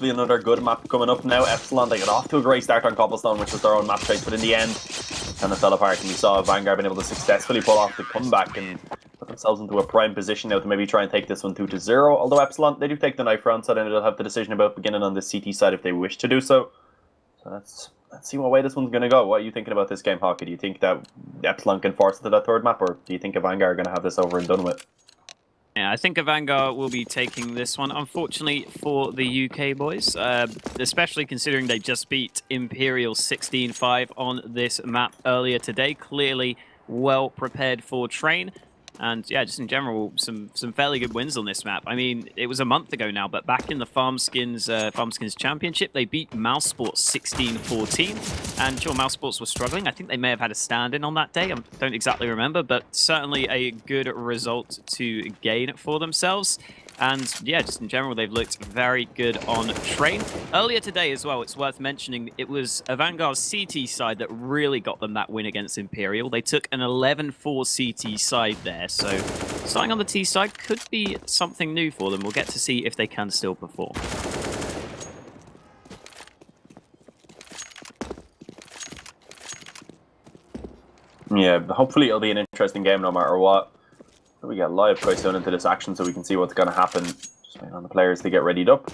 hopefully another good map coming up now. Epsilon, they got off to a great start on Cobblestone, which was their own map choice, but in the end, kind of fell apart, and we saw AVANGAR being able to successfully pull off the comeback and put themselves into a prime position now to maybe try and take this one 2-0. Although Epsilon, they do take the knife round, so then they'll have the decision about beginning on the CT side if they wish to do so. So let's see what way this one's going to go. What are you thinking about this game, Hockey? Do you think that Epsilon can force it to that third map, or do you think AVANGAR are going to have this over and done with? Yeah, I think AVANGAR will be taking this one, unfortunately, for the UK boys, especially considering they just beat Imperial 16-5 on this map earlier today. Clearly well prepared for Train. And yeah, just in general, some fairly good wins on this map. I mean, it was a month ago now, but back in the Farmskins Championship, they beat Mouse Sports 16-14. And sure, Mouse Sports was struggling. I think they may have had a stand-in on that day. I don't exactly remember, but certainly a good result to gain for themselves. And yeah, just in general, they've looked very good on Train. Earlier today as well, it's worth mentioning, it was AVANGAR's CT side that really got them that win against Imperial. They took an 11-4 CT side there, so starting on the T side could be something new for them. We'll get to see if they can still perform. Yeah, hopefully it'll be an interesting game no matter what. We get live choice down into this action so we can see what's going to happen. Just waiting on the players to get readied up.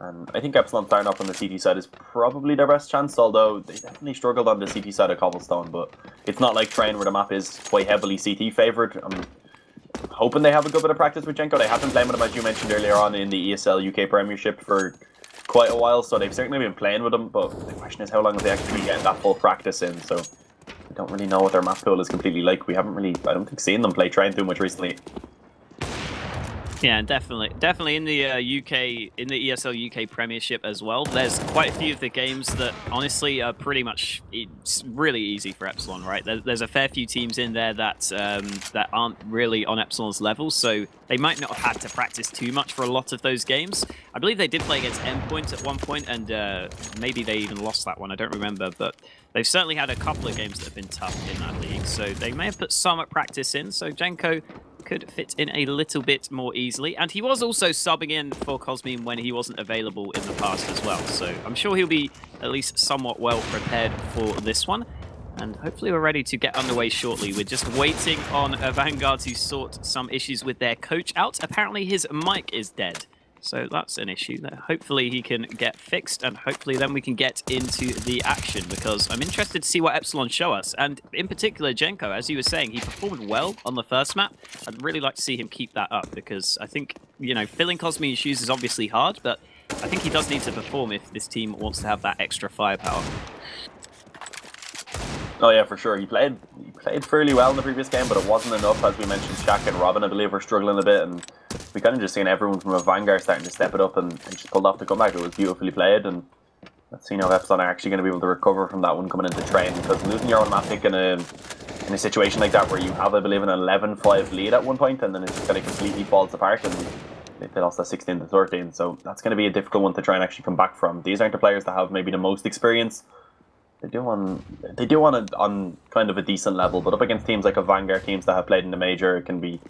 And I think Epsilon starting off on the CT side is probably their best chance, although they definitely struggled on the CT side of Cobblestone, but it's not like Train where the map is quite heavily CT favoured. I'm hoping they have a good bit of practice with Jenko. They have been playing with him, as you mentioned earlier on, in the ESL UK Premiership for quite a while, so they've certainly been playing with him, but the question is how long will they actually get that full practice in, so we don't really know what their map pool is completely like. We haven't really, I don't think, seen them play Train too much recently. Yeah, definitely in the in the ESL UK Premiership as well. There's quite a few of the games that honestly are pretty much it's really easy for Epsilon, right? There's a fair few teams in there that that aren't really on Epsilon's level, so they might not have had to practice too much for a lot of those games. I believe they did play against Endpoint at one point, and maybe they even lost that one. I don't remember, but they've certainly had a couple of games that have been tough in that league, so they may have put some practice in. So Jenko could fit in a little bit more easily. And he was also subbing in for Cosmine when he wasn't available in the past as well. So I'm sure he'll be at least somewhat well prepared for this one. And hopefully we're ready to get underway shortly. We're just waiting on AVANGAR to sort some issues with their coach out. Apparently his mic is dead. So that's an issue that hopefully he can get fixed, and hopefully then we can get into the action, because I'm interested to see what Epsilon show us. And in particular, Jenko, as you were saying, he performed well on the first map. I'd really like to see him keep that up, because I think, you know, filling Cosmine's shoes is obviously hard, but I think he does need to perform if this team wants to have that extra firepower. Oh yeah, for sure. He played fairly well in the previous game, but it wasn't enough. As we mentioned, Shaq and Robin, I believe, were struggling a bit, and we kind of just seen everyone from AVANGAR starting to step it up and just pulled off the comeback. It was beautifully played, and let's see now if Epsilon are actually going to be able to recover from that one coming into Train, because losing your own map pick in a situation like that where you have, I believe, an 11-5 lead at one point, and then it just kind of completely falls apart, and they lost that 16-13. So that's going to be a difficult one to try and actually come back from. These aren't the players that have maybe the most experience. They do on kind of a decent level, but up against teams like AVANGAR, teams that have played in the major, it can be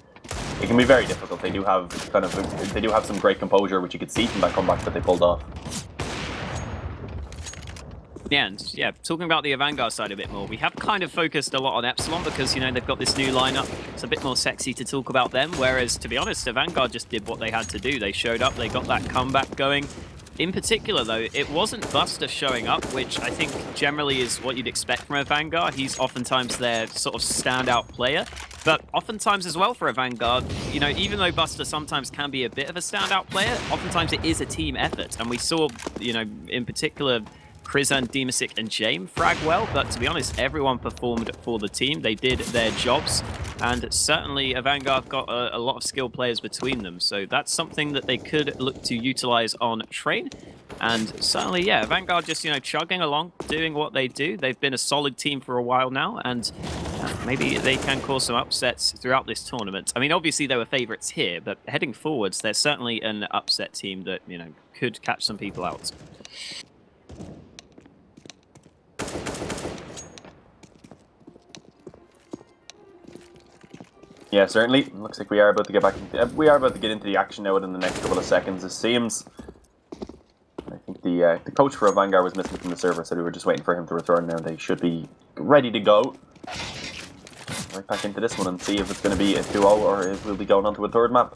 very difficult. They do have some great composure, which you could see from that comeback that they pulled off. Yeah, and yeah, talking about the AVANGAR side a bit more, we have kind of focused a lot on Epsilon because, you know, they've got this new lineup. It's a bit more sexy to talk about them, whereas, to be honest, AVANGAR just did what they had to do. They showed up, they got that comeback going. In particular, though, it wasn't Buster showing up, which I think generally is what you'd expect from AVANGAR. He's oftentimes their sort of standout player. But oftentimes as well for AVANGAR, you know, even though Buster sometimes can be a bit of a standout player, oftentimes it is a team effort. And we saw, you know, in particular, Krizan, Demasic, and Jame frag well, but to be honest, everyone performed for the team. They did their jobs, and certainly AVANGAR got a lot of skilled players between them, so that's something that they could look to utilize on Train. And certainly, yeah, AVANGAR just, you know, chugging along, doing what they do. They've been a solid team for a while now, and maybe they can cause some upsets throughout this tournament. I mean, obviously they were favorites here, but heading forwards, they're certainly an upset team that, you know, could catch some people out. Yeah, certainly. Looks like we are about to get back. We are about to get into the action now within the next couple of seconds. It seems the coach for AVANGAR was missing from the server, so we were just waiting for him to return now. They should be ready to go. Right back into this one and see if it's going to be a 2-0 or if we'll be going on to a third map.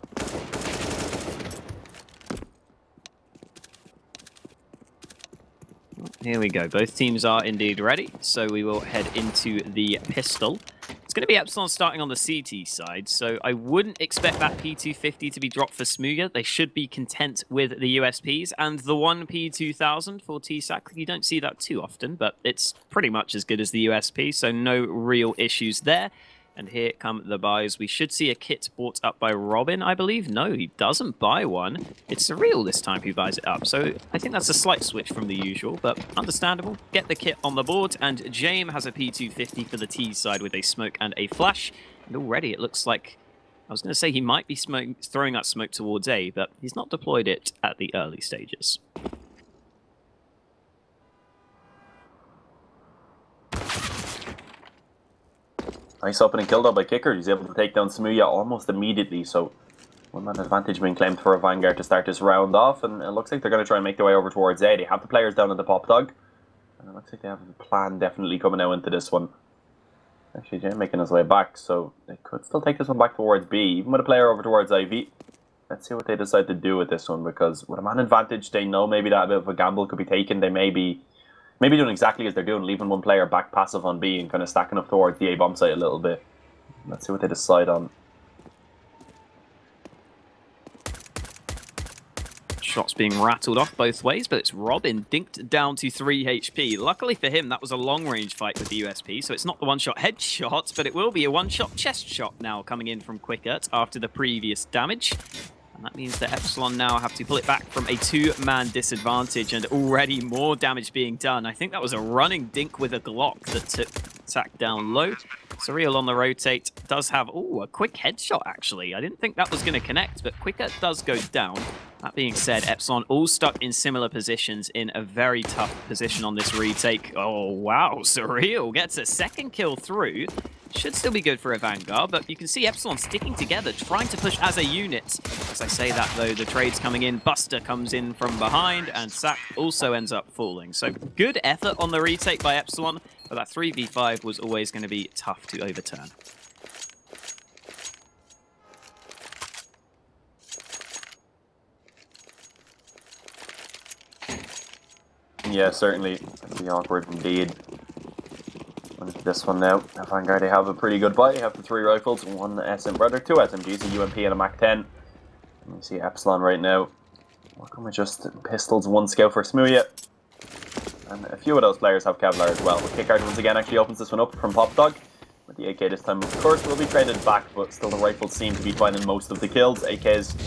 Here we go. Both teams are indeed ready, so we will head into the pistol. It's going to be Epsilon starting on the CT side, so I wouldn't expect that P250 to be dropped for Smooya. They should be content with the USPs, and the one P2000 for TSAC. You don't see that too often, but it's pretty much as good as the USP, so no real issues there. And here come the buys. We should see a kit bought up by Robin, I believe. No, he doesn't buy one. It's Surreal this time who buys it up. So I think that's a slight switch from the usual, but understandable. Get the kit on the board, and James has a P250 for the T side with a smoke and a flash. And already it looks like, I was going to say he might be throwing that smoke towards A, but he's not deployed it at the early stages. Nice opening kill though by Kicker. He's able to take down Smooya almost immediately, so one-man advantage being claimed for AVANGAR to start this round off, and it looks like they're going to try and make their way over towards A. They have the players down at the pop dog, and it looks like they have a plan definitely coming out into this one. Actually, Jay making his way back, so they could still take this one back towards B, even with a player over towards IV. Let's see what they decide to do with this one, because with a man advantage, they know maybe that a bit of a gamble could be taken. They may be doing exactly as they're doing, leaving one player back passive on B and kind of stacking up towards the A bomb site a little bit. Let's see what they decide on. Shots being rattled off both ways, but it's Robin dinked down to 3 HP. Luckily for him, that was a long-range fight with the USP, so it's not the one-shot headshot, but it will be a one-shot chest shot now coming in from Quickert after the previous damage. And that means that Epsilon now have to pull it back from a 2-man disadvantage, and already more damage being done. I think that was a running dink with a Glock that took Sack down low. Surreal on the rotate does have, a quick headshot actually. I didn't think that was going to connect, but Quicker does go down. That being said, Epsilon all stuck in similar positions in a very tough position on this retake. Oh wow, Surreal gets a second kill through. Should still be good for AVANGAR, but you can see Epsilon sticking together, trying to push as a unit. As I say that, though, the trade's coming in. Buster comes in from behind, and Sack also ends up falling. So good effort on the retake by Epsilon, but that 3v5 was always going to be tough to overturn. Yeah, certainly. That'd be awkward indeed. This one now, AVANGAR, they have a pretty good buy. They have the 3 rifles, 2 SMGs, a UMP and a MAC-10. And you see Epsilon right now working with just pistols, 1 scout for Smooya. And a few of those players have Kevlar as well. But Kickard once again actually opens this one up from Pop Dog. With the AK this time, of course, will be traded back, but still the rifles seem to be finding most of the kills. AKs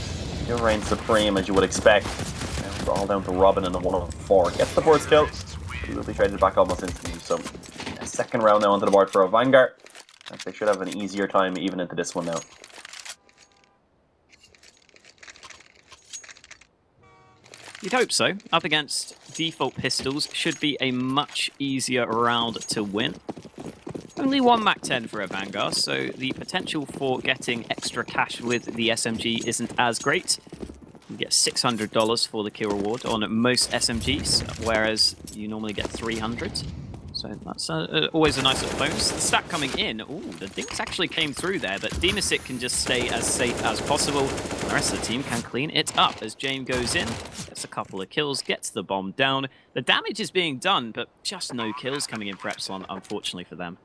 still reign supreme as you would expect. Now it's all down to Robin and a 104. Gets the first kill. He will be traded back almost instantly, so a second round now onto the board for AVANGAR. They should have an easier time even into this one now. You'd hope so. Up against default pistols should be a much easier round to win. Only 1 MAC-10 for AVANGAR, so the potential for getting extra cash with the SMG isn't as great. You get $600 for the kill reward on most SMGs, whereas you normally get 300. So that's always a nice little bonus. The stack coming in. Ooh, the dinks actually came through there, but Demasik can just stay as safe as possible. And the rest of the team can clean it up as James goes in, gets a couple of kills, gets the bomb down. The damage is being done, but just no kills coming in for Epsilon, unfortunately for them.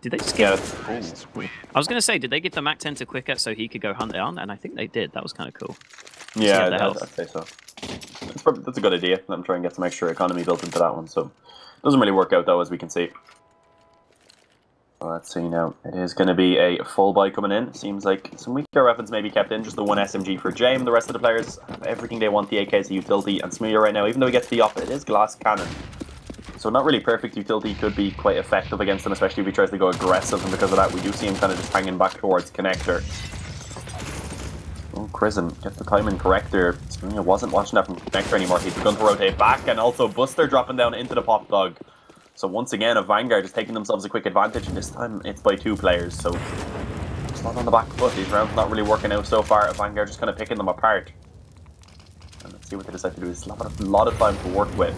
Did they just give... I was going to say, did they give the MAC-10 to Quicker so he could go hunt down? And I think they did. That was kind of cool. Yeah, I'd say so. That's a good idea. Let them try and get some extra economy built into that one. So it doesn't really work out, though, as we can see. Well, let's see now. It is going to be a full buy coming in. Seems like some weaker weapons may be kept in. Just the 1 SMG for James. The rest of the players have everything they want. The AK is a utility. And Smooya right now, even though he gets the op, it is glass cannon. So not really perfect utility, could be quite effective against him, especially if he tries to go aggressive, and because of that we do see him kind of just hanging back towards connector. Oh, Crizzen gets the timing correct there. Smooya wasn't watching that from connector anymore. He's begun to rotate back, and also Buster dropping down into the pop dog. So once again, AVANGAR just taking themselves a quick advantage, and this time it's by 2 players. So Epsilon on the back foot. These rounds not really working out so far. AVANGAR just kind of picking them apart. And let's see what they decide to do. There's a lot of time to work with.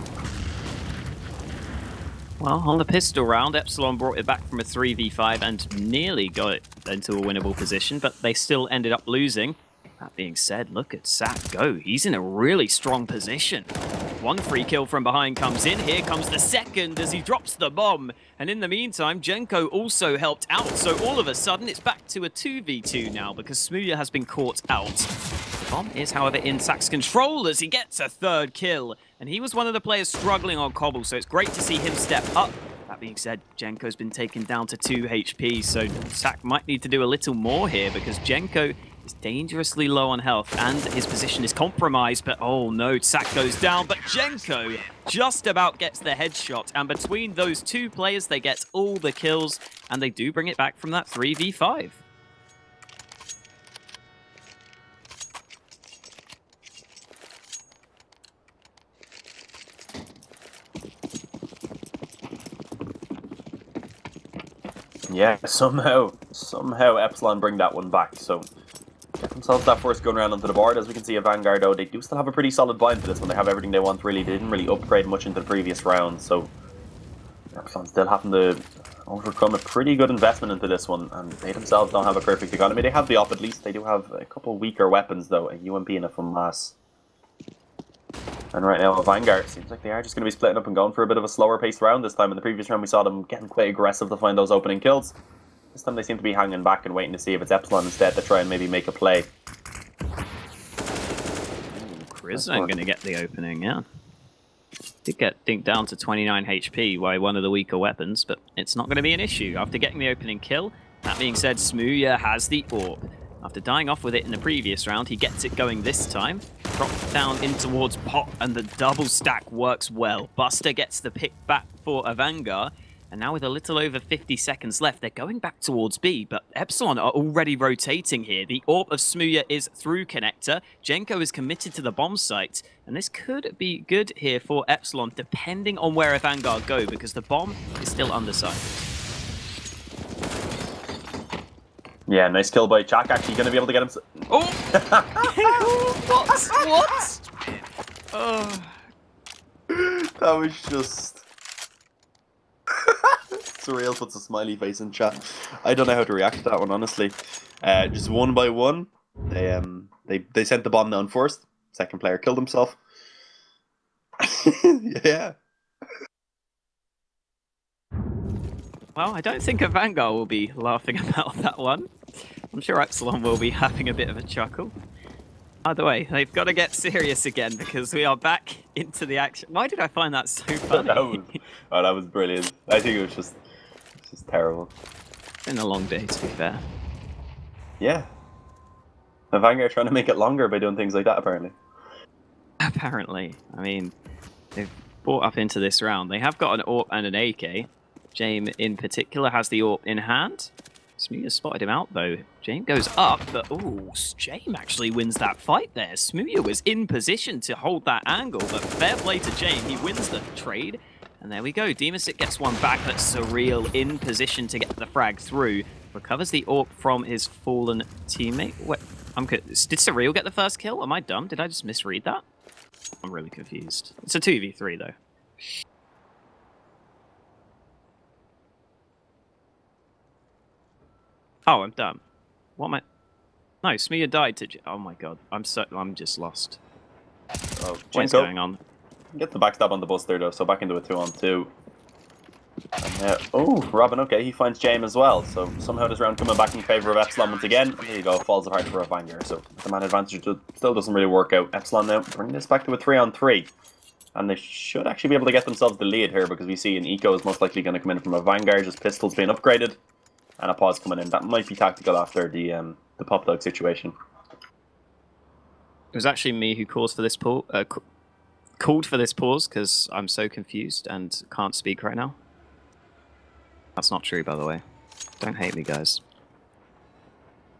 Well, on the pistol round, Epsilon brought it back from a 3v5 and nearly got it into a winnable position, but they still ended up losing. That being said, look at Sack go. He's in a really strong position. One free kill from behind comes in. Here comes the second as he drops the bomb. And in the meantime, Jenko also helped out. So all of a sudden, it's back to a 2v2 now because Smooya has been caught out. The bomb is, however, in Sack's control as he gets a third kill. And he was one of the players struggling on Cobble, so it's great to see him step up. That being said, Jenko's been taken down to 2 HP, so Sack might need to do a little more here because Jenko is dangerously low on health and his position is compromised, but oh no, Sack goes down, but Jenko just about gets the headshot, and between those two players, they get all the kills, and they do bring it back from that 3v5. Yeah, somehow Epsilon bring that one back, so get themselves that first gun round onto the board. As we can see, AVANGAR, though, they do still have a pretty solid bind to this one. They have everything they want, really. They didn't really upgrade much into the previous round, so Epsilon still having to overcome a pretty good investment into this one, and they themselves don't have a perfect economy. They have the op, at least. They do have a couple weaker weapons, though, a UMP and a FAMAS. And right now, AVANGAR, seems like they are just going to be splitting up and going for a bit of a slower paced round this time. In the previous round, we saw them getting quite aggressive to find those opening kills. This time they seem to be hanging back and waiting to see if it's Epsilon instead to try and maybe make a play. Prison going to get the opening, yeah. Did get dinked down to 29 HP by one of the weaker weapons, but it's not going to be an issue after getting the opening kill. That being said, Smooya has the AWP. After dying off with it in the previous round, he gets it going this time. Drops down in towards Pop, and the double stack works well. Buster gets the pick back for AVANGAR, and now with a little over 50 seconds left, they're going back towards B, but Epsilon are already rotating here. The AWP of Smooya is through connector. Jenko is committed to the bomb site, and this could be good here for Epsilon, depending on where AVANGAR go, because the bomb is still underside. Yeah, nice kill by Chak. Actually going to be able to get him... Oh! What? Oh. That was just... Surreal puts a smiley face in chat. I don't know how to react to that one, honestly. Just one by one, they sent the bomb down first. Second player killed himself. Yeah. Well, I don't think AVANGAR will be laughing about that one. I'm sure Epsilon will be having a bit of a chuckle. Either way, they've got to get serious again because we are back into the action. Why did I find that so funny? that was brilliant. I think it was just terrible. It's been a long day, to be fair. Yeah. AVANGAR trying to make it longer by doing things like that, apparently. Apparently. I mean, they've brought up into this round. They have got an AWP and an AK. Jame, in particular, has the AWP in hand. Smooya spotted him out, though. Jame goes up, but ooh, Jame actually wins that fight there. Smooya was in position to hold that angle, but fair play to Jame. He wins the trade. And there we go. Demosit gets one back, but Surreal in position to get the frag through. Recovers the AWP from his fallen teammate. What? Did Surreal get the first kill? Am I dumb? Did I just misread that? I'm really confused. It's a 2v3, though. Oh, I'm dumb. What am I? No, Smooya died to... Oh my god. I'm just lost. Oh, what's going on? Get the backstab on the Buster, though, so back into a 2-on-2. Oh, Robin, okay, he finds Jame as well. So somehow this round coming back in favour of Epsilon once again. There you go, falls apart for AVANGAR. So the man advantage still doesn't really work out. Epsilon now bring this back to a 3-on-3. And they should actually be able to get themselves the lead here because we see an Eco is most likely going to come in from AVANGAR, just pistols being upgraded. And a pause coming in. That might be tactical after the Pop Dog situation. It was actually me who called for this pause because I'm so confused and can't speak right now. That's not true, by the way. Don't hate me, guys.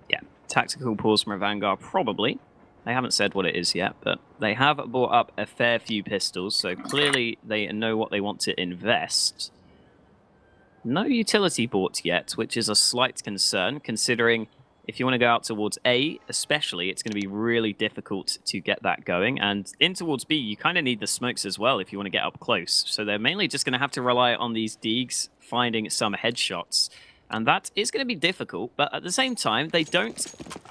Yeah, tactical pause from AVANGAR, probably. They haven't said what it is yet, but they have brought up a fair few pistols, so clearly they know what they want to invest. No utility bought yet, which is a slight concern, considering if you want to go out towards A, especially, it's going to be really difficult to get that going. And in towards B, you kind of need the smokes as well if you want to get up close. So they're mainly just going to have to rely on these Deegs finding some headshots. And that is going to be difficult, but at the same time, they don't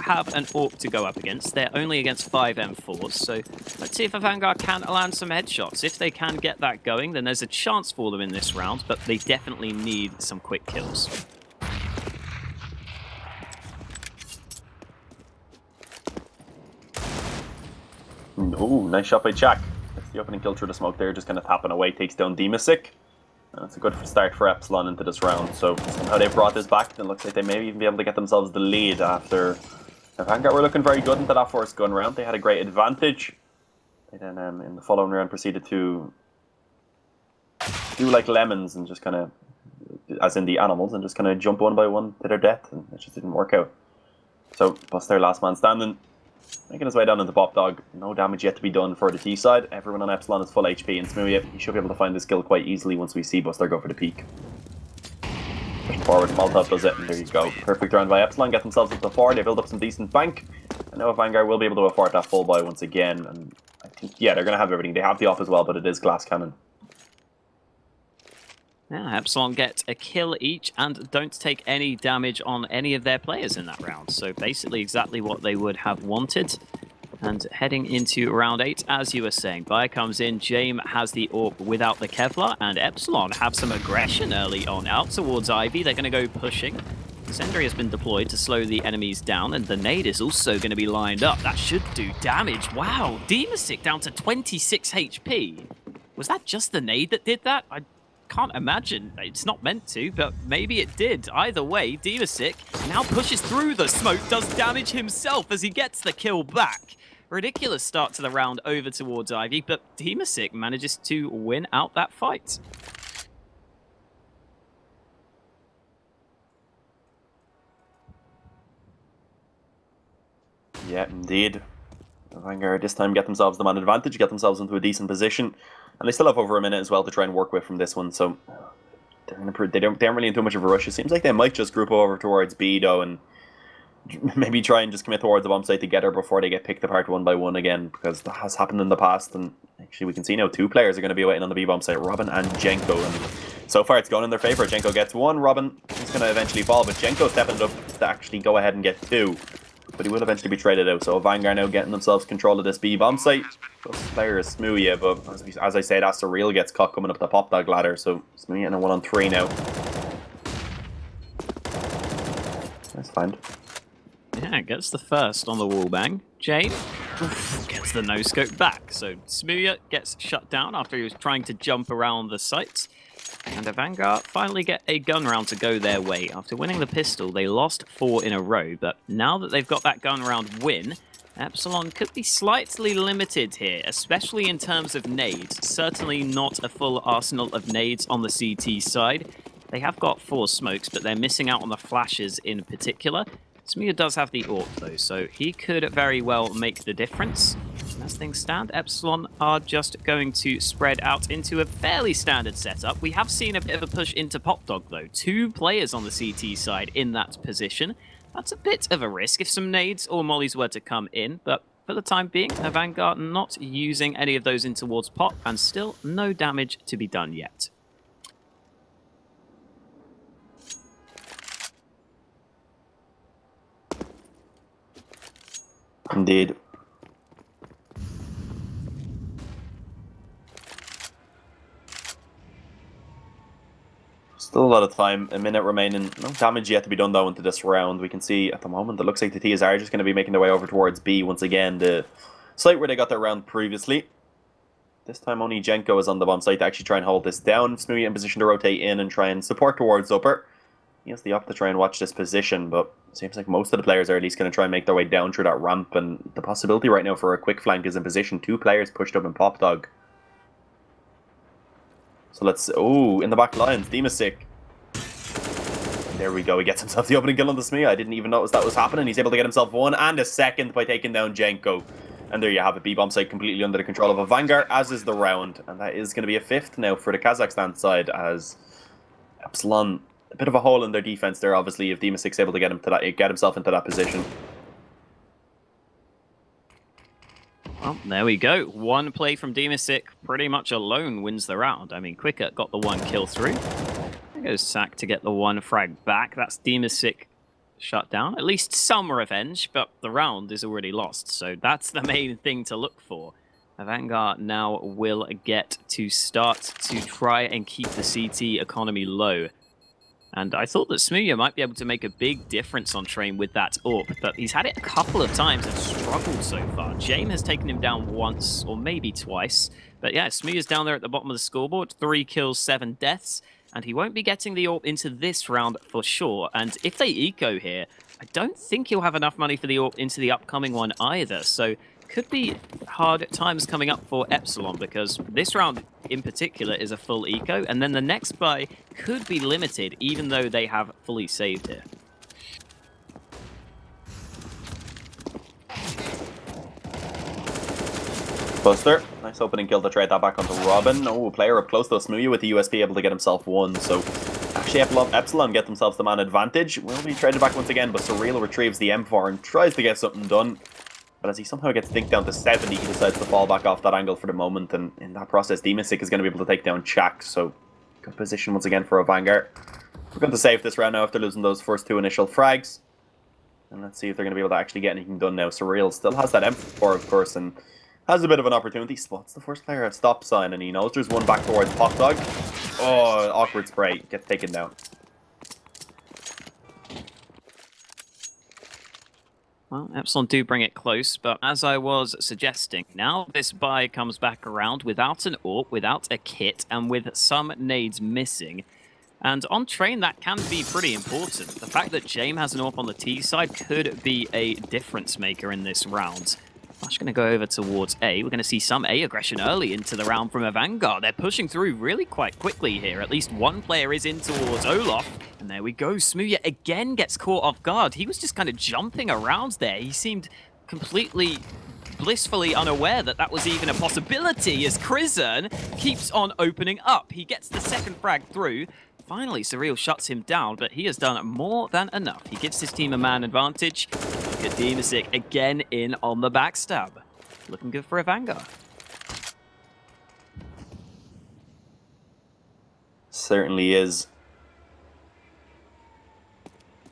have an AWP to go up against. They're only against 5 M4s, so let's see if AVANGAR can land some headshots. If they can get that going, then there's a chance for them in this round, but they definitely need some quick kills. Oh, nice shot by Jack. That's the opening kill through the smoke there, just kind of tapping away, takes down Demasic. That's a good start for Epsilon into this round. So somehow they brought this back, and it looks like they may even be able to get themselves the lead after AVANGAR were looking very good into that first gun round. They had a great advantage. They then, in the following round, proceeded to do like lemons and just kind of, as in the animals, and just kind of jump one by one to their death, and it just didn't work out. So Buster, last man standing, making his way down into Pop Dog. No damage yet to be done for the T side. Everyone on Epsilon is full HP, and Smoothie, he should be able to find this kill quite easily once we see Buster go for the peak. Pushing forward, Molotov does it, and there you go. Perfect round by Epsilon, get themselves up to 4. They build up some decent bank. I know AVANGAR will be able to afford that full buy once again, and I think, yeah, they're going to have everything. They have the off as well, but it is glass cannon. Yeah, Epsilon get a kill each and don't take any damage on any of their players in that round. So basically exactly what they would have wanted. And heading into round 8, as you were saying, Bayer comes in, Jame has the AWP without the Kevlar, and Epsilon have some aggression early on out towards Ivy. They're going to go pushing. Sentry has been deployed to slow the enemies down, and the nade is also going to be lined up. That should do damage. Wow, Demasic down to 26 HP. Was that just the nade that did that? I can't imagine. It's not meant to, but maybe it did. Either way, Demasic now pushes through the smoke, does damage himself as he gets the kill back. Ridiculous start to the round over towards Ivy, but Demasic manages to win out that fight. Yeah, indeed. AVANGAR this time get themselves the man advantage, get themselves into a decent position. And they still have over a minute as well to try and work with from this one, so they aren't really in too much of a rush. It seems like they might just group over towards B, though, and maybe try and just commit towards the bomb site together before they get picked apart one by one again, because that has happened in the past. And actually, we can see now 2 players are going to be waiting on the B bomb site, Robin and Jenko. And so far, it's gone in their favor. Jenko gets 1, Robin is going to eventually fall, but Jenko stepping it up to actually go ahead and get 2. But he will eventually be traded out. So AVANGAR now getting themselves control of this B bomb site. Plus player is Smoothie, but as I said, Asterreal gets caught coming up the Pop Dog ladder. So Smoothie in a 1-on-3 now. That's fine. Yeah, gets the first on the wall bang. Jane gets the no-scope back. So Smoothie gets shut down after he was trying to jump around the site. And AVANGAR finally get a gun round to go their way. After winning the pistol, they lost 4 in a row. But now that they've got that gun round win, Epsilon could be slightly limited here, especially in terms of nades. Certainly not a full arsenal of nades on the CT side. They have got 4 smokes, but they're missing out on the flashes in particular. Smoothie does have the AWP though, so he could very well make the difference. As things stand, Epsilon are just going to spread out into a fairly standard setup. We have seen a bit of a push into Pop Dog though. 2 players on the CT side in that position. That's a bit of a risk if some nades or mollies were to come in, but for the time being, AVANGAR not using any of those in towards Pop, and still no damage to be done yet. Indeed. Still a lot of time, a minute remaining. No damage yet to be done though into this round. We can see at the moment it looks like the TS are just going to be making their way over towards B once again, the site where they got their round previously. This time only Jenko is on the bomb site to actually try and hold this down. Smoothie in position to rotate in and try and support towards upper. He has the up to try and watch this position, but it seems like most of the players are at least going to try and make their way down through that ramp, and the possibility right now for a quick flank is in position. 2 players pushed up in Pop Dog. So let's... Oh, in the back lines, Demasic. There we go, he gets himself the opening kill on the Smee. I didn't even notice that was happening. He's able to get himself 1 and a second by taking down Jenko. And there you have it, B-bomb site completely under the control of AVANGAR, as is the round. And that is going to be a 5th now for the Kazakhstan side, as Epsilon a bit of a hole in their defense there, obviously, if Demasic's able to get himself into that position. Well, there we go. One play from Demasic pretty much alone wins the round. I mean, Quicker got the one kill through. There goes Sack to get the one frag back. That's Demasic shut down. At least some revenge, but the round is already lost. So that's the main thing to look for. AVANGAR now will get to start to try and keep the CT economy low. And I thought that Smooya might be able to make a big difference on Train with that AWP, but he's had it a couple of times and struggled so far. Jame has taken him down once, or maybe twice. But yeah, Smooya's down there at the bottom of the scoreboard. 3 kills, 7 deaths. And he won't be getting the AWP into this round for sure. And if they eco here, I don't think he'll have enough money for the AWP into the upcoming one either. So could be hard times coming up for Epsilon, because this round in particular is a full eco, and then the next buy could be limited even though they have fully saved here. Buster, nice opening kill to trade that back onto Robin. Oh, player up close though, Smooya with the USP able to get himself one, so actually Epsilon get themselves the man advantage. Will be traded back once again, but Surreal retrieves the M4 and tries to get something done. But as he somehow gets dinked down to 70, he decides to fall back off that angle for the moment, and in that process, Demasic is going to be able to take down Chak, so good position once again for AVANGAR. We're going to save this round now after losing those first 2 initial frags. And let's see if they're going to be able to actually get anything done now. Surreal still has that M4, of course, and has a bit of an opportunity. Spots the first player at stop sign, and he knows there's one back towards Pop Dog. Oh, awkward spray. Gets taken down. Well, Epsilon do bring it close, but as I was suggesting, now this buy comes back around without an AWP, without a kit, and with some nades missing. And on Train, that can be pretty important. The fact that Jame has an AWP on the T side could be a difference maker in this round. Flash going to go over towards A. We're going to see some A aggression early into the round from AVANGAR. They're pushing through really quite quickly here. At least one player is in towards Olaf. And there we go. Smooya again gets caught off guard. He was just kind of jumping around there. He seemed completely blissfully unaware that that was even a possibility as Crizern keeps on opening up. He gets the second frag through. Finally, Surreal shuts him down, but he has done more than enough. He gives his team a man advantage. Look at Demasic again in on the backstab. Looking good for AVANGAR. Certainly is.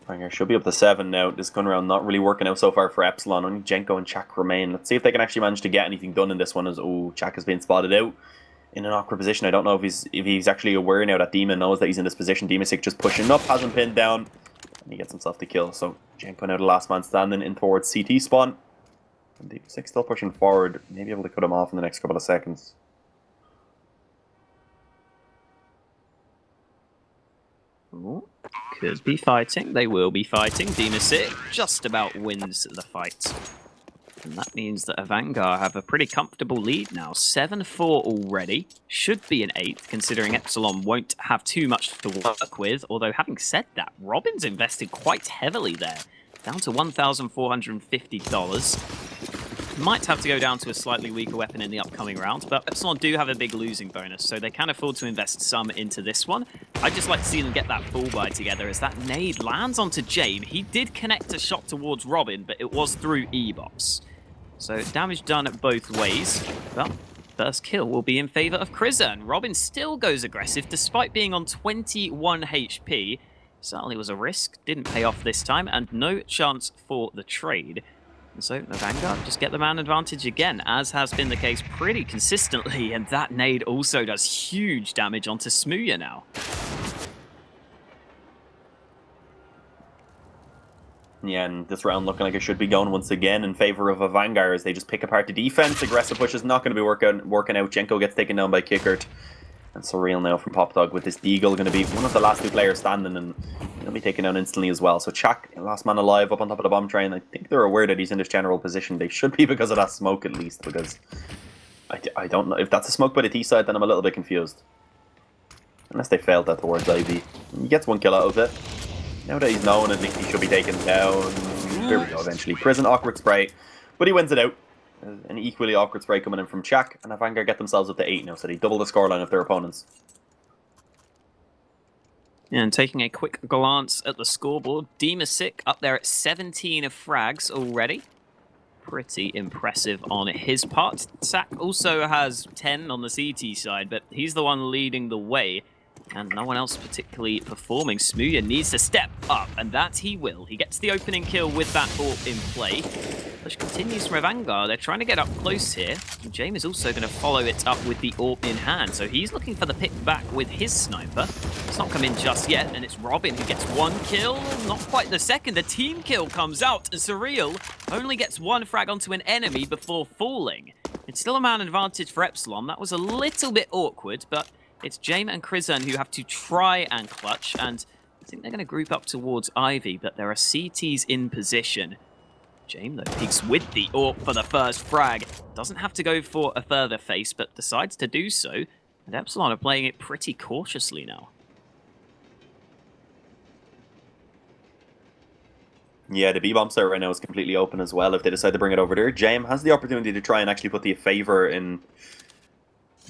AVANGAR should be up to 7 now. This gun round not really working out so far for Epsilon. Only Jenko and Chak remain. Let's see if they can actually manage to get anything done in this one. As oh, Chak has been spotted out in an awkward position. I don't know if he's actually aware now that Demon knows that he's in this position. Demasic just pushing up, has him pinned down, and he gets himself the kill. So Jenko now the last man standing in towards CT spawn. And Demasic still pushing forward. Maybe able to cut him off in the next couple of seconds. Ooh, could be fighting. They will be fighting. Demasic just about wins the fight. And that means that AVANGAR have a pretty comfortable lead now. 7-4 already. Should be an 8, considering Epsilon won't have too much to work with. Although, having said that, Robin's invested quite heavily there. Down to $1,450. Might have to go down to a slightly weaker weapon in the upcoming round, but Epsilon do have a big losing bonus, so they can afford to invest some into this one. I'd just like to see them get that full buy together as that nade lands onto Jame. He did connect a shot towards Robin, but it was through E-box. So damage done both ways. Well, first kill will be in favor of Crizern. Robin still goes aggressive despite being on 21 HP. Certainly was a risk, didn't pay off this time, and no chance for the trade. And so AVANGAR just get the man advantage again, as has been the case pretty consistently, and that nade also does huge damage onto Smooya now. Yeah, and this round looking like it should be going once again in favor of AVANGAR as they just pick apart the defense. Aggressive push is not going to be working out. Jenko gets taken down by Kickert. And Surreal now from Pop Dog with this Deagle going to be one of the last 2 players standing, and he'll be taken down instantly as well. So Chak, last man alive up on top of the bomb train. I think they're aware that he's in this general position. They should be because of that smoke at least, because I don't know. If that's a smoke by the T side, then I'm a little bit confused. Unless they failed that towards Ivy. He gets 1 kill out of it. Now that he's known, I think he should be taken down. There we go, eventually. Prison awkward spray. But he wins it out. An equally awkward spray coming in from Chak. And AVANGAR get themselves up to 8 now, so they double the scoreline of their opponents. And taking a quick glance at the scoreboard, Demasic up there at 17 frags already. Pretty impressive on his part. Sak also has 10 on the CT side, but he's the one leading the way. And no one else particularly performing. Smooya needs to step up, and that he will. He gets the opening kill with that AWP in play. Push continues from AVANGAR. They're trying to get up close here. And James is also going to follow it up with the AWP in hand. So he's looking for the pick back with his sniper. It's not come in just yet, and it's Robin who gets one kill. Not quite the second. The team kill comes out, and Surreal only gets one frag onto an enemy before falling. It's still a man advantage for Epsilon. That was a little bit awkward, but it's James and Krizan who have to try and clutch, and I think they're going to group up towards Ivy, but there are CTs in position. James, though, peeks with the AWP for the first frag. Doesn't have to go for a further face, but decides to do so, and Epsilon are playing it pretty cautiously now. Yeah, the B-bomb site right now is completely open as well if they decide to bring it over there. James has the opportunity to try and actually put the favor in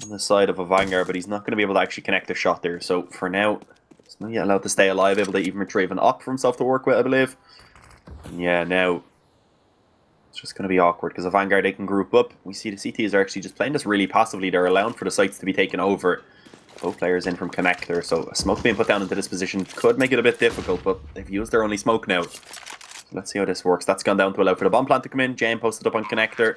on the side of AVANGAR, but he's not going to be able to actually connect a shot there. So for now, he's not yet allowed to stay alive, able to even retrieve an op for himself to work with, I believe. And yeah, now it's just going to be awkward because AVANGAR, they can group up. We see the CTs are actually just playing this really passively. They're allowing for the sites to be taken over. Both players in from connector, so a smoke being put down into this position could make it a bit difficult, but they've used their only smoke now. So let's see how this works. That's gone down to allow for the bomb plant to come in. James posted up on connector.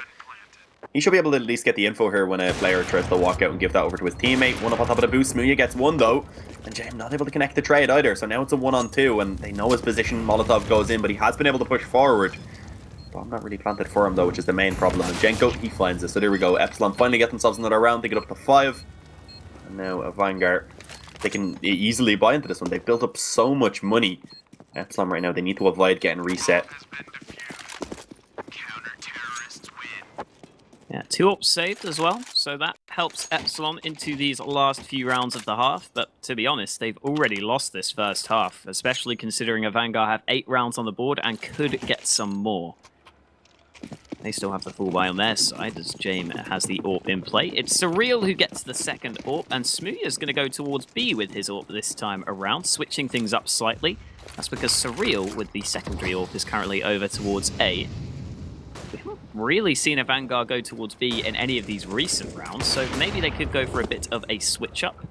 He should be able to at least get the info here when a player tries to walk out and give that over to his teammate. One up on top of the boost. Smooya gets one though. And James not able to connect the trade either. So now it's a 1-on-2 and they know his position. Molotov goes in, but he has been able to push forward. Bomb not really planted for him though, which is the main problem. And Jenko, he finds it. So there we go. Epsilon finally get themselves another round. They get up to 5. And now AVANGAR, they can easily buy into this one. They've built up so much money. Epsilon right now, they need to avoid getting reset. Yeah, 2 AWPs saved as well, so that helps Epsilon into these last few rounds of the half, but to be honest, they've already lost this first half, especially considering AVANGAR have 8 rounds on the board and could get some more. They still have the full buy on their side, as James has the AWP in play. It's Surreal who gets the second AWP, and Smooya's going to go towards B with his AWP this time around, switching things up slightly. That's because Surreal, with the secondary AWP, is currently over towards A. We haven't really seen AVANGAR go towards B in any of these recent rounds, so maybe they could go for a bit of a switch-up.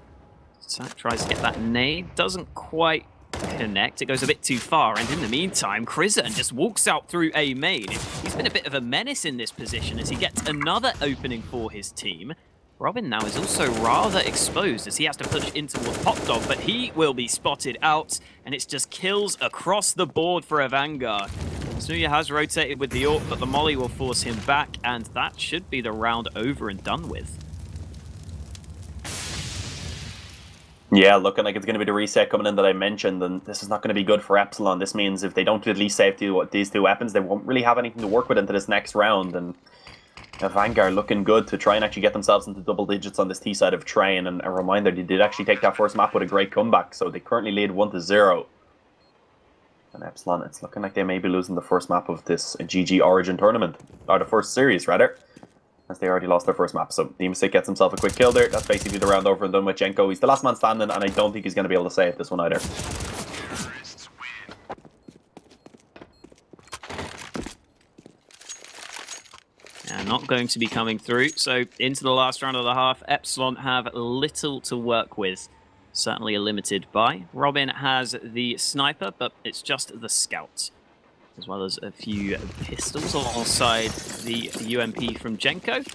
Sak tries to get that nade, doesn't quite connect, it goes a bit too far, and in the meantime, Krizan just walks out through A main. He's been a bit of a menace in this position as he gets another opening for his team. Robin now is also rather exposed as he has to push in towards Popdog, but he will be spotted out, and it's just kills across the board for AVANGAR. Smooya has rotated with the AWP, but the molly will force him back, and that should be the round over and done with. Yeah, looking like it's going to be the reset coming in that I mentioned, and this is not going to be good for Epsilon. This means if they don't at least save these 2 weapons, they won't really have anything to work with into this next round, and AVANGAR looking good to try and actually get themselves into double digits on this T side of train. And a reminder, they did actually take that first map with a great comeback, so they currently lead 1-0. And Epsilon, it's looking like they may be losing the first map of this GG Origin tournament, or the first series rather, as they already lost their first map. So Demasic gets himself a quick kill there. That's basically the round over and done with Jenko. He's the last man standing, and I don't think he's going to be able to save this one either. And not going to be coming through. So into the last round of the half, Epsilon have little to work with. Certainly a limited buy. Robin has the sniper, but it's just the scout, as well as a few pistols alongside the UMP from Jenko.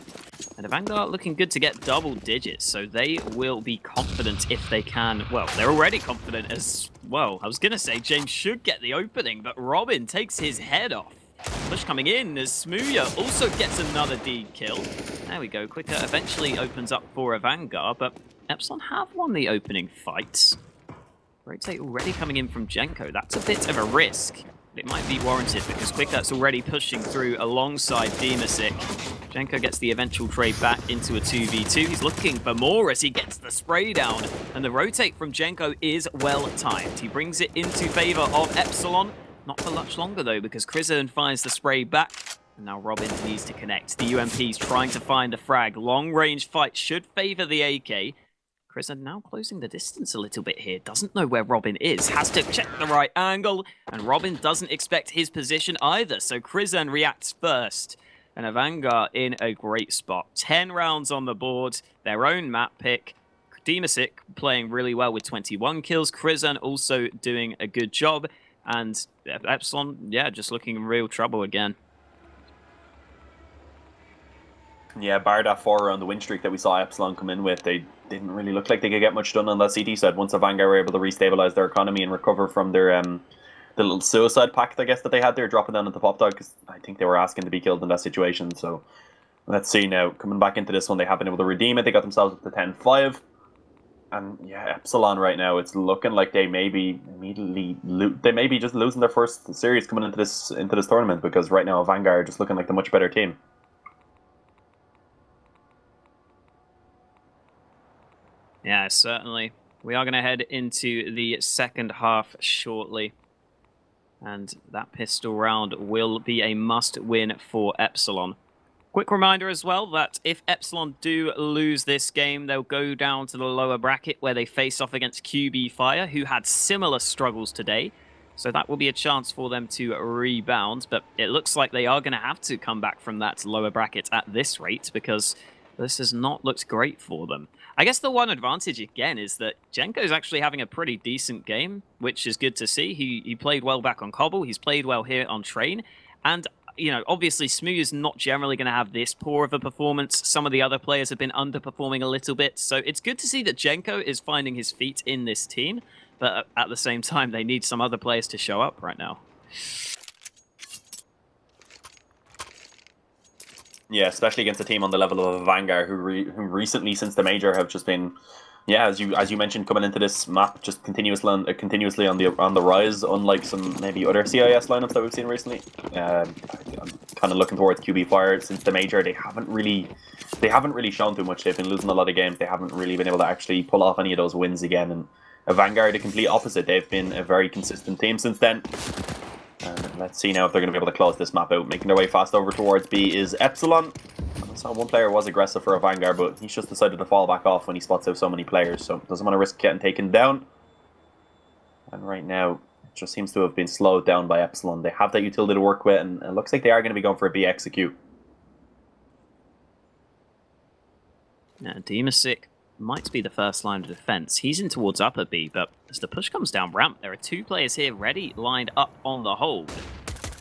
And AVANGAR looking good to get double digits, so they will be confident if they can. Well, they're already confident as well. I was going to say James should get the opening, but Robin takes his head off. Push coming in as Smooya also gets another D kill. There we go. Quicker eventually opens up for AVANGAR, but Epsilon have won the opening fights. Rotate already coming in from Jenko. That's a bit of a risk, but it might be warranted because Quicker's already pushing through alongside Demasic. Jenko gets the eventual trade back into a 2v2. He's looking for more as he gets the spray down, and the rotate from Jenko is well timed. He brings it into favor of Epsilon. Not for much longer though, because Krizan finds the spray back. And now Robin needs to connect. The UMP's trying to find a frag. Long range fight should favor the AK. Krizen now closing the distance a little bit here. Doesn't know where Robin is. Has to check the right angle. And Robin doesn't expect his position either. So Krizen reacts first. And AVANGAR in a great spot. 10 rounds on the board. Their own map pick. Dimasic playing really well with 21 kills. Krizen also doing a good job. And Epsilon, yeah, just looking in real trouble again. Yeah, bar that 4-round win streak that we saw Epsilon come in with, they didn't really look like they could get much done on that CT side. Once AVANGAR were able to restabilize their economy and recover from their the little suicide pact, I guess, that they had there, dropping down at the pop dog, because I think they were asking to be killed in that situation. So let's see now. Coming back into this one, they have been able to redeem it. They got themselves up to 10-5. And yeah, Epsilon right now, it's looking like they may be just losing their first series coming into this tournament, because right now AVANGAR are just looking like the much better team. Yeah, certainly. We are going to head into the second half shortly. And that pistol round will be a must-win for Epsilon. Quick reminder as well that if Epsilon do lose this game, they'll go down to the lower bracket where they face off against Qualifier, who had similar struggles today. So that will be a chance for them to rebound. But it looks like they are going to have to come back from that lower bracket at this rate, because this has not looked great for them. I guess the one advantage, again, is that Jenko's actually having a pretty decent game, which is good to see. He played well back on Cobble. He's played well here on Train. And, you know, obviously Smooth is not generally going to have this poor of a performance. Some of the other players have been underperforming a little bit. So it's good to see that Jenko is finding his feet in this team. But at the same time, they need some other players to show up right now. Yeah, especially against a team on the level of AVANGAR, who recently, since the major, have just been, yeah, as you mentioned, coming into this map, just continuously on the rise. Unlike some maybe other CIS lineups that we've seen recently, I'm kind of looking towards Qualifier. Since the major, they haven't really shown too much. They've been losing a lot of games. They haven't really been able to actually pull off any of those wins again. And AVANGAR, the complete opposite. They've been a very consistent team since then. Let's see now if they're going to be able to close this map out. Making their way fast over towards B is Epsilon. I saw one player was aggressive for AVANGAR, but he's just decided to fall back off when he spots out so many players, so doesn't want to risk getting taken down. And right now, it just seems to have been slowed down by Epsilon. They have that utility to work with, and it looks like they are going to be going for a B execute. Now, Dimasic might be the first line of defense. He's in towards upper B, but as the push comes down ramp, there are two players here ready, lined up on the hold.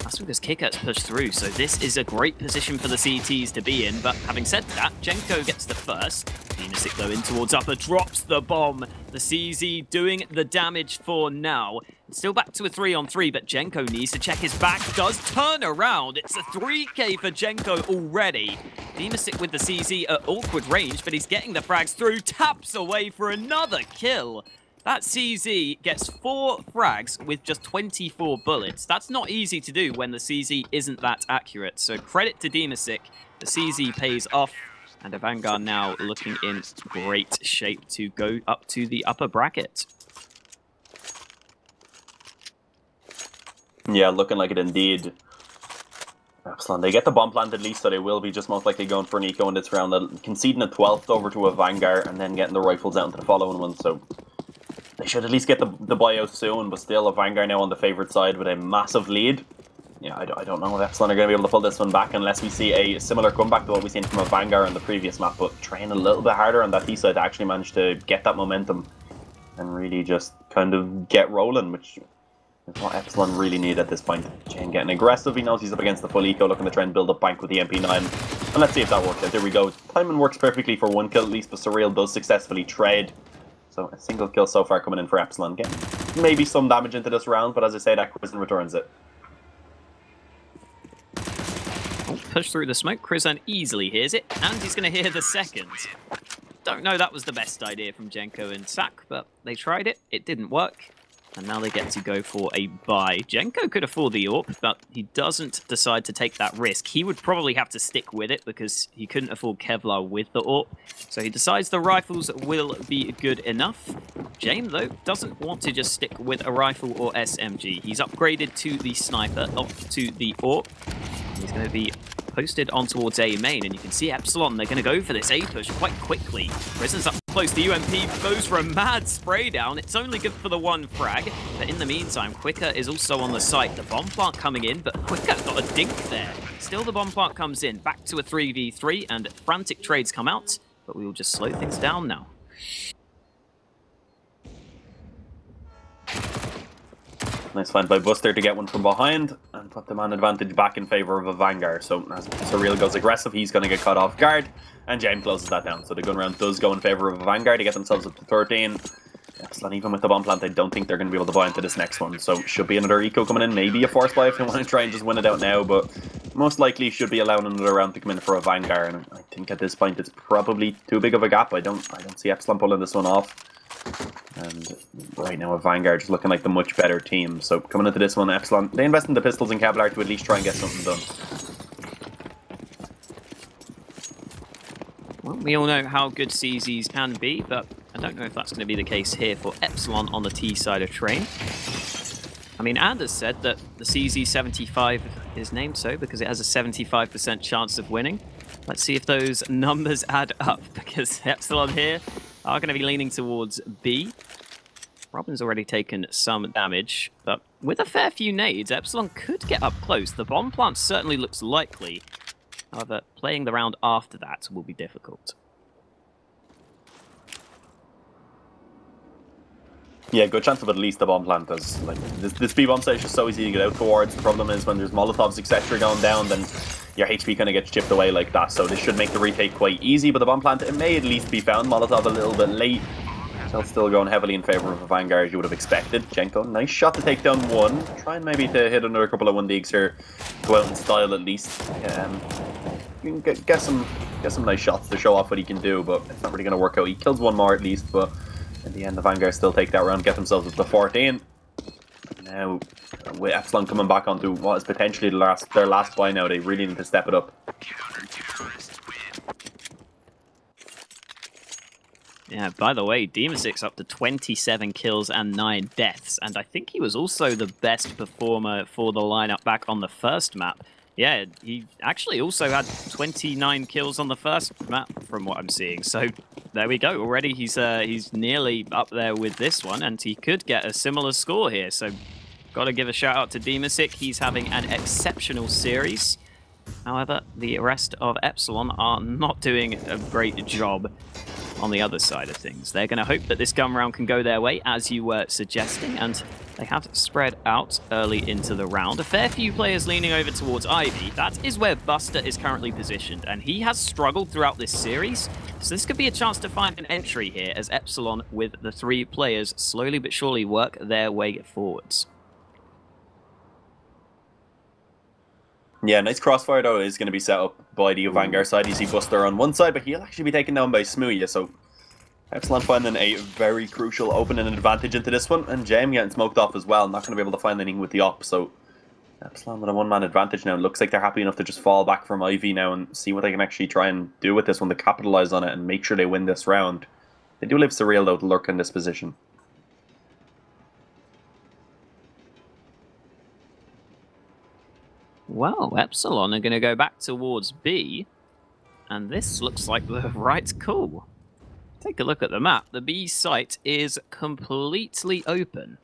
That's because Kickert's pushed through, so this is a great position for the CTs to be in. But having said that, Jenko gets the first. Dimasic, though, in towards upper, drops the bomb. The CZ doing the damage for now. It's still back to a 3-on-3, but Jenko needs to check his back. Does turn around. It's a 3K for Jenko already. Dimasic with the CZ at awkward range, but he's getting the frags through. Taps away for another kill. That CZ gets 4 frags with just 24 bullets. That's not easy to do when the CZ isn't that accurate. So credit to Dimasic. The CZ pays off. And AVANGAR now looking in great shape to go up to the upper bracket. Yeah, looking like it indeed. Epsilon, they get the bomb plant at least, so they will be just most likely going for an eco in this round. Conceding a 12th over to AVANGAR and then getting the rifles out into the following one. So they should at least get the buyout soon, but still AVANGAR now on the favoured side with a massive lead. Yeah, I don't know if Epsilon are going to be able to pull this one back unless we see a similar comeback to what we've seen from AVANGAR in the previous map, but trying a little bit harder on that B side to actually manage to get that momentum and really just kind of get rolling, which is what Epsilon really need at this point. Jane getting aggressive, he knows he's up against the full eco, looking to try and build up bank with the MP9. And let's see if that works out. There we go. Timing works perfectly for 1 kill at least, but Surreal does successfully trade. So a single kill so far coming in for Epsilon. Getting maybe some damage into this round, but as I say, that Krizen returns it. Push through the smoke. Krizen easily hears it, and he's going to hear the second. Don't know that was the best idea from Jenko and Sak, but they tried it. It didn't work. And now they get to go for a buy. Jenko could afford the AWP, but he doesn't decide to take that risk. He would probably have to stick with it because he couldn't afford Kevlar with the AWP. So he decides the rifles will be good enough. James, though, doesn't want to just stick with a rifle or SMG. He's upgraded to the sniper, up to the AWP. He's going to be posted on towards A main, and you can see Epsilon, they're going to go for this A push quite quickly. Krizen's up close. The UMP goes for a mad spray down. It's only good for the one frag. But in the meantime, Quicker is also on the site. The bomb plant coming in, but Quicker got a dink there. Still the bomb plant comes in. Back to a 3v3, and frantic trades come out. But we will just slow things down now. Nice find by Buster to get one from behind and put the man advantage back in favor of a AVANGAR. So as Surreal goes aggressive, he's going to get caught off guard, and James closes that down. So the gun round does go in favor of a AVANGAR to get themselves up to 13. Epsilon, even with the bomb plant, I don't think they're going to be able to buy into this next one. So should be another eco coming in, maybe a force buy if they want to try and just win it out now. But most likely should be allowing another round to come in for a AVANGAR. And I think at this point it's probably too big of a gap. I don't see Epsilon pulling this one off. And right now, a AVANGAR just looking like the much better team. So coming into this one, Epsilon, they invest in the pistols and Kevlar to at least try and get something done. Well, we all know how good CZs can be, but I don't know if that's going to be the case here for Epsilon on the T side of train. I mean, Anders said that the CZ75 is named so because it has a 75% chance of winning. Let's see if those numbers add up, because Epsilon here are going to be leaning towards B. Robin's already taken some damage, but with a fair few nades, Epsilon could get up close. The bomb plant certainly looks likely. However, playing the round after that will be difficult. Yeah, good chance of at least the bomb plant, as like this B bomb stage is so easy to get out towards. The problem is when there's Molotovs etc. going down, then your HP kind of gets chipped away like that. So this should make the retake quite easy. But the bomb plant, it may at least be found. Molotov a little bit late. Still going heavily in favor of a AVANGAR, as you would have expected. Jenko, nice shot to take down one. Trying maybe to hit another couple of 1-digs here. Go out in style at least. You can get some nice shots to show off what he can do, but it's not really going to work out. He kills one more at least, but in the end, the AVANGAR still take that round, get themselves up to 14. Now, with Epsilon coming back onto what is potentially their last buy now, they really need to step it up. Yeah, by the way, Demon6 up to 27 kills and 9 deaths, and I think he was also the best performer for the lineup back on the first map. Yeah, he actually also had 29 kills on the first map, from what I'm seeing. So there we go. Already he's nearly up there with this one, and he could get a similar score here. So got to give a shout out to Demasic. He's having an exceptional series. However, the rest of Epsilon are not doing a great job on the other side of things. They're going to hope that this gun round can go their way, as you were suggesting, and they have spread out early into the round. A fair few players leaning over towards Ivy. That is where Buster is currently positioned, and he has struggled throughout this series, so this could be a chance to find an entry here as Epsilon, with the 3 players, slowly but surely work their way forwards. Yeah, nice crossfire though is going to be set up by the AVANGAR side. You see Buster on one side, but he'll actually be taken down by Smooya, so Epsilon finding a very crucial opening advantage into this one, and James getting smoked off as well, not going to be able to find anything with the op, so Epsilon with a one-man advantage now. Looks like they're happy enough to just fall back from Ivy now and see what they can actually try and do with this one to capitalize on it and make sure they win this round. They do leave Surreal though to lurk in this position. Well, Epsilon are going to go back towards B, and this looks like the right call. Take a look at the map. The B site is completely open.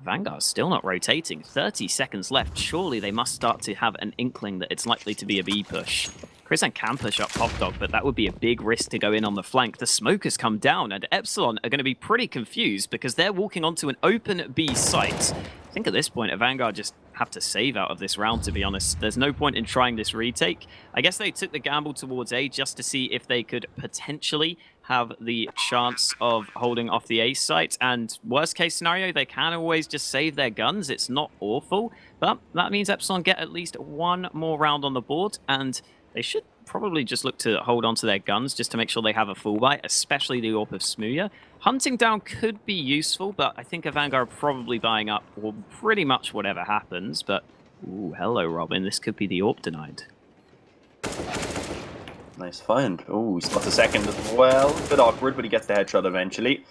Vanguard's still not rotating. 30 seconds left. Surely they must start to have an inkling that it's likely to be a B push. Krisan can push up Hot Dog, but that would be a big risk to go in on the flank. The smoke has come down, and Epsilon are going to be pretty confused because they're walking onto an open B site. I think at this point, a Vanguard just have to save out of this round, to be honest. There's no point in trying this retake. I guess they took the gamble towards A just to see if they could potentially have the chance of holding off the A site. And worst case scenario, they can always just save their guns. It's not awful, but that means Epsilon get at least one more round on the board, and they should probably just look to hold on to their guns just to make sure they have a full buy, especially the AWP of Smooya. Hunting down could be useful, but I think AVANGAR are probably buying up or pretty much whatever happens. But, ooh, hello, Robin. This could be the AWP denied. Nice find. Oh, he spots a second as well. A bit awkward, but he gets the headshot eventually.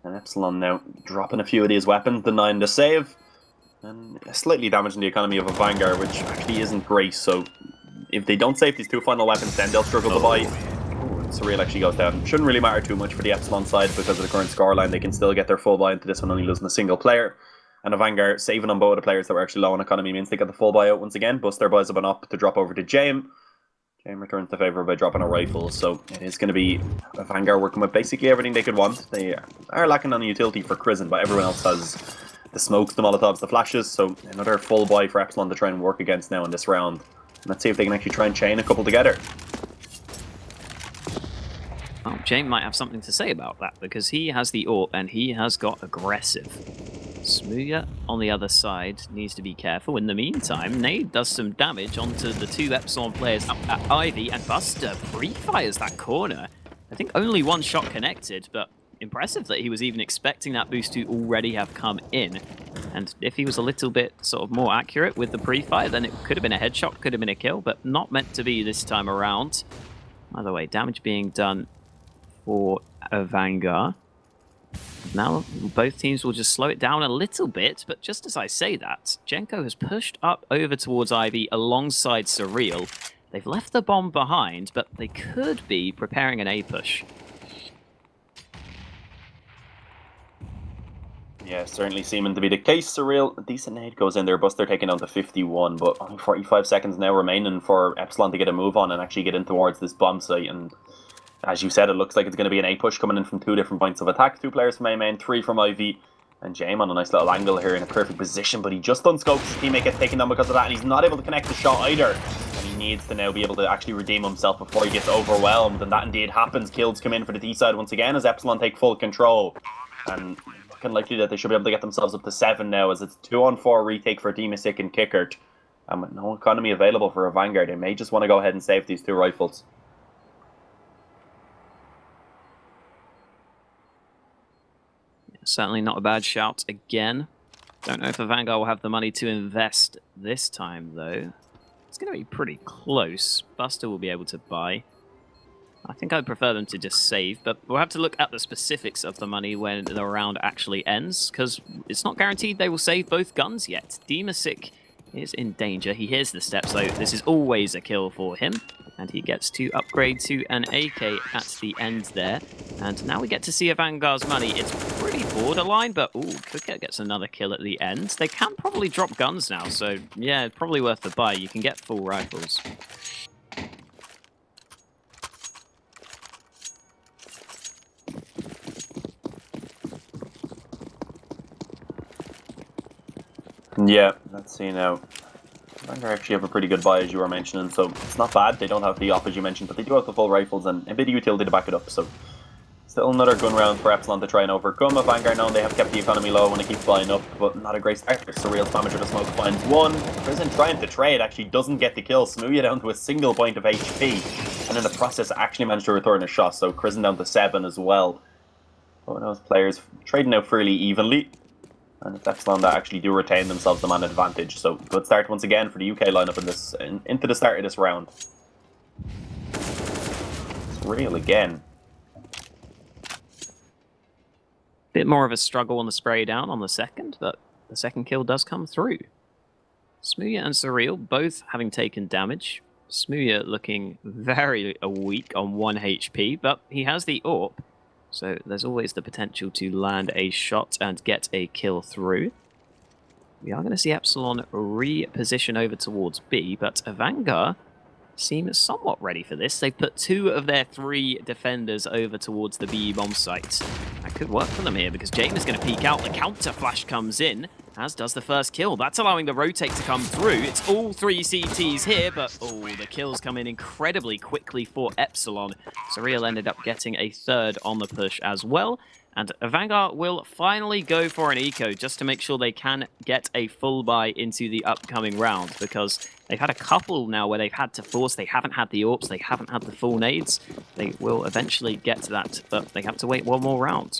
And Epsilon now dropping a few of these weapons, denying the save. And slightly damaging the economy of AVANGAR, which actually isn't great, so if they don't save these 2 final weapons, then they'll struggle to buy. Ooh, Surreal actually goes down. Shouldn't really matter too much for the Epsilon side because of the current scoreline. They can still get their full buy into this one, only losing a single player. And AVANGAR saving on both the players that were actually low on economy means they get the full buyout once again. Bust their buys have been up to drop over to Jame. Jame returns the favour by dropping a rifle, so it is going to be AVANGAR working with basically everything they could want. They are lacking on the utility for Crizzen, but everyone else has the smokes, the molotovs, the flashes, so another full buy for Epsilon to try and work against now in this round. Let's see if they can actually try and chain a couple together. Oh, Jame might have something to say about that, because he has the AWP and he has got aggressive. Smooya on the other side needs to be careful. In the meantime, Nade does some damage onto the two Epsilon players up at Ivy, and Buster pre-fires that corner. I think only one shot connected, but impressive that he was even expecting that boost to already have come in. And if he was a little bit sort of more accurate with the pre-fire, then it could have been a headshot, could have been a kill, but not meant to be this time around. By the way, damage being done for AVANGAR. Now, both teams will just slow it down a little bit, but just as I say that, Jenko has pushed up over towards Ivy alongside Surreal. They've left the bomb behind, but they could be preparing an A push. Yeah, certainly seeming to be the case. Surreal, a decent nade goes in there. Buster taking down to 51, but only 45 seconds now remaining for Epsilon to get a move on and actually get in towards this bomb site. And as you said, it looks like it's going to be an A push coming in from two different points of attack. Two players from A main, three from IV. And Jame on a nice little angle here in a perfect position, but he just unscopes. His teammate gets taken down because of that, and he's not able to connect the shot either. And he needs to now be able to actually redeem himself before he gets overwhelmed. And that indeed happens. Kills come in for the D side once again as Epsilon take full control. And looking likely that they should be able to get themselves up to 7 now, as it's 2-on-4 retake for Demasik and Kickert. And with no economy available for AVANGAR, they may just want to go ahead and save these two rifles. Certainly not a bad shout again. Don't know if AVANGAR will have the money to invest this time, though. It's going to be pretty close. Buster will be able to buy. I think I'd prefer them to just save, but we'll have to look at the specifics of the money when the round actually ends, because it's not guaranteed they will save both guns yet. Demasik is in danger. He hears the steps, though. This is always a kill for him. And he gets to upgrade to an AK at the end there. And now we get to see AVANGAR's money. It's pretty borderline, but ooh, Cricket gets another kill at the end. They can probably drop guns now, so yeah, it's probably worth the buy. You can get full rifles. Yeah, let's see now. AVANGAR actually have a pretty good buy, as you were mentioning, so it's not bad. They don't have the op, as you mentioned, but they do have the full rifles and a bit of utility to back it up, so still another gun round for Epsilon to try and overcome. AVANGAR now, they have kept the economy low when it keeps flying up, but not a great start. Surreal Spammer to the smoke finds one. Crizzen trying to trade actually doesn't get the kill. Smooya down to a single point of HP, and in the process actually managed to return a shot, so Crizzen down to 7 as well. Both those players trading out fairly evenly. And it's Epsilon that actually do retain themselves the man advantage. So good start once again for the UK lineup in this into the start of this round. It's real again. Bit more of a struggle on the spray down on the second, but the second kill does come through. Smooya and Surreal both having taken damage. Smooya looking very weak on 1 HP, but he has the AWP. So there's always the potential to land a shot and get a kill through. We are going to see Epsilon reposition over towards B, but AVANGAR seem somewhat ready for this. They've put 2 of their 3 defenders over towards the B bomb site. That could work for them here because Jame is going to peek out. The counter flash comes in, as does the first kill. That's allowing the rotate to come through. It's all 3 CTs here, but oh, the kills come in incredibly quickly for Epsilon. Surreal ended up getting a 3rd on the push as well. And AVANGAR will finally go for an eco just to make sure they can get a full buy into the upcoming round, because they've had a couple now where they've had to force. They haven't had the AWPs, they haven't had the full nades. They will eventually get to that, but they have to wait one more round.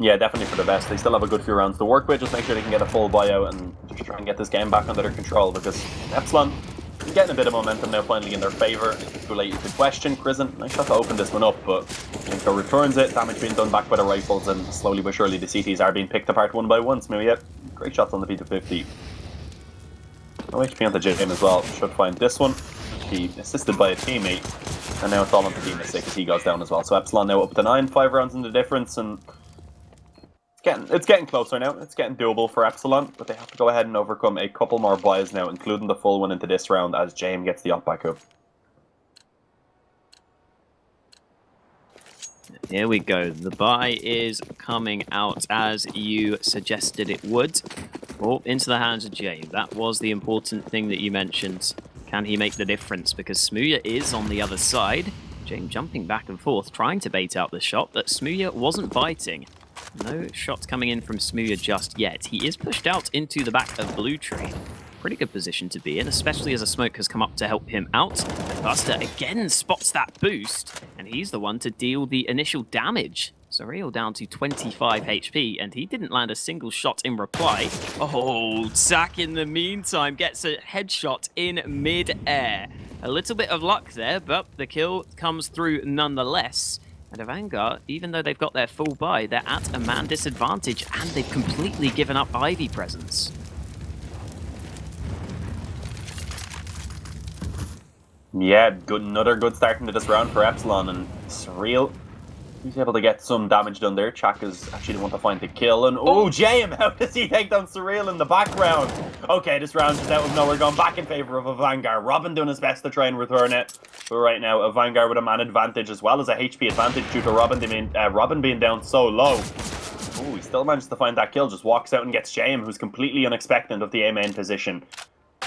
Yeah, definitely for the best. They still have a good few rounds to work with. Just make sure they can get a full buyout and just try and get this game back under their control, because Epsilon is getting a bit of momentum now finally in their favour. It's too late, you could question. Crizzen, nice shot to open this one up, but Jenko returns it. Damage being done back by the rifles, and slowly but surely the CTs are being picked apart one by one. Smooya, great shots on the P250. No HP on the Jim as well. Should find this one. HP, assisted by a teammate. And now it's all on to Demasic as he goes down as well. So Epsilon now up to 9, 5 rounds in the difference, and it's getting closer now. It's getting doable for Epsilon, but they have to go ahead and overcome a couple more buys now, including the full one into this round as James gets the op back up. Here we go. The buy is coming out as you suggested it would. Oh, into the hands of James. That was the important thing that you mentioned. Can he make the difference? Because Smooya is on the other side. James jumping back and forth, trying to bait out the shot, but Smooya wasn't biting. No shots coming in from Smooya just yet. He is pushed out into the back of Blue Tree. Pretty good position to be in, especially as a smoke has come up to help him out. Buster again spots that boost, and he's the one to deal the initial damage. Surreal down to 25 HP, and he didn't land a single shot in reply. Oh, Zack in the meantime gets a headshot in mid-air. A little bit of luck there, but the kill comes through nonetheless. And AVANGAR, even though they've got their full buy, they're at a man disadvantage, and they've completely given up Ivy presence. Yeah, another good start into this round for Epsilon, and Surreal, he's able to get some damage done there. Chak is actually the one to find the kill, and oh, JM, how does he take down Surreal in the background? Okay, this round is out of nowhere, going back in favor of AVANGAR. Robin doing his best to try and return it, but right now AVANGAR with a man advantage as well as a HP advantage due to Robin being down so low. Oh, he still manages to find that kill, just walks out and gets JM, who's completely unexpected of the A main position.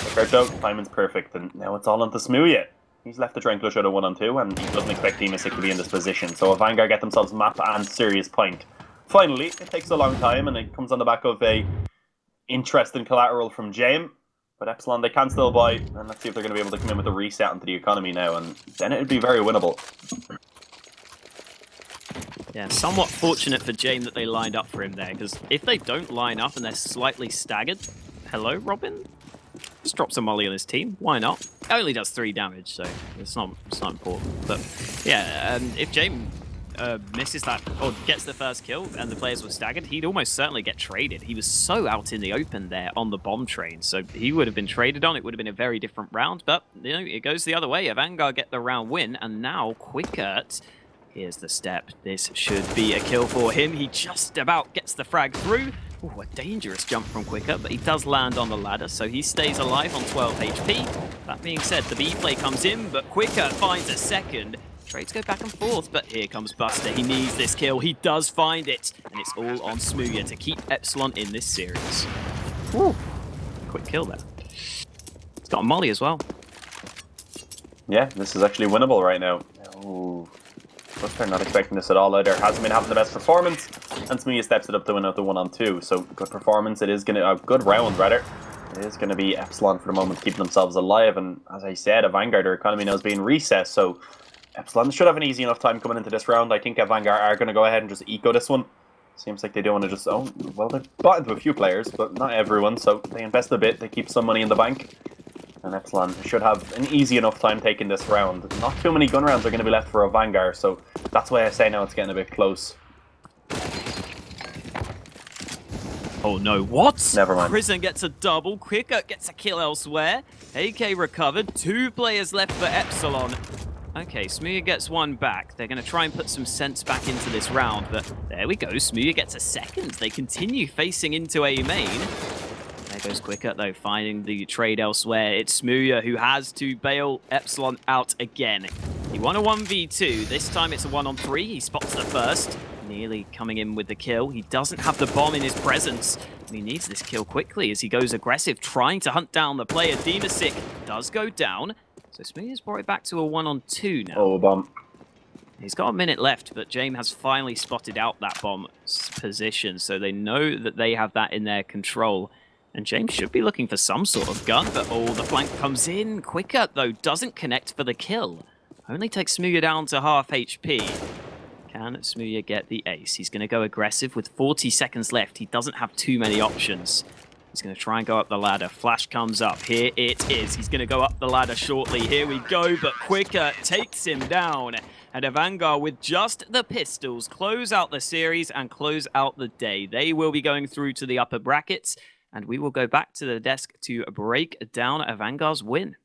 Roberto, timing's perfect, and now it's all on to Smooya. He's left to try and clutch out a 1-on-2, and he doesn't expect Demasic to be in this position. So AVANGAR get themselves map and serious point. Finally, it takes a long time, and it comes on the back of a interesting collateral from James. But Epsilon, they can still buy, and let's see if they're going to be able to come in with a reset into the economy now, and then it'd be very winnable. Yeah, somewhat fortunate for James that they lined up for him there, because if they don't line up and they're slightly staggered... Hello, Robin? Just drops a molly on his team. Why not? It only does 3 damage, so it's not important. But yeah, if James misses that or gets the first kill and the players were staggered, he'd almost certainly get traded. He was so out in the open there on the bomb train, so he would have been traded on. It would have been a very different round, but you know, it goes the other way. AVANGAR get the round win, and now Quickert. Here's the step. This should be a kill for him. He just about gets the frag through. Ooh, a dangerous jump from Quickert, but he does land on the ladder, so he stays alive on 12 HP. That being said, the B-play comes in, but Quickert finds a second. Trades go back and forth, but here comes Buster. He needs this kill. He does find it, and it's all on Smooya to keep Epsilon in this series. Ooh, quick kill there. It's got a molly as well. Yeah, this is actually winnable right now. Ooh. Buster not expecting this at all either. Hasn't been having the best performance, and Smooya steps it up to win out the 1-on-2. So good performance. It is going to a good round rather. It is going to be Epsilon for the moment keeping themselves alive, and as I said, AVANGAR, their economy now is being reset. So Epsilon should have an easy enough time coming into this round. I think AVANGAR are going to go ahead and just eco this one. Seems like they do want to just well, they've bought into a few players, but not everyone. So they invest a bit. They keep some money in the bank. And Epsilon should have an easy enough time taking this round. Not too many gun rounds are going to be left for AVANGAR, so that's why I say now it's getting a bit close. Oh no, what? Never mind. Prison gets a double, Quickert gets a kill elsewhere. AK recovered, 2 players left for Epsilon. Okay, Smooya gets one back. They're going to try and put some sense back into this round, but there we go. Smooya gets a second. They continue facing into A main. There goes Quickert, though, finding the trade elsewhere. It's Smooya who has to bail Epsilon out again. He won a 1v2. This time it's a 1-on-3. He spots the first. Nearly coming in with the kill. He doesn't have the bomb in his presence. He needs this kill quickly as he goes aggressive, trying to hunt down the player. Demasic does go down. So Smooya's brought it back to a 1-on-2 now. Oh, bomb. He's got a minute left, but James has finally spotted out that bomb position, so they know that they have that in their control. And James should be looking for some sort of gun, but the flank comes in. Quickert, though, doesn't connect for the kill. Only takes Smooya down to half HP. Can Smooya get the ace? He's going to go aggressive with 40 seconds left. He doesn't have too many options. He's going to try and go up the ladder. Flash comes up. Here it is. He's going to go up the ladder shortly. Here we go, but Quickert takes him down. And AVANGAR, with just the pistols, close out the series and close out the day. They will be going through to the upper brackets. And we will go back to the desk to break down AVANGAR's win.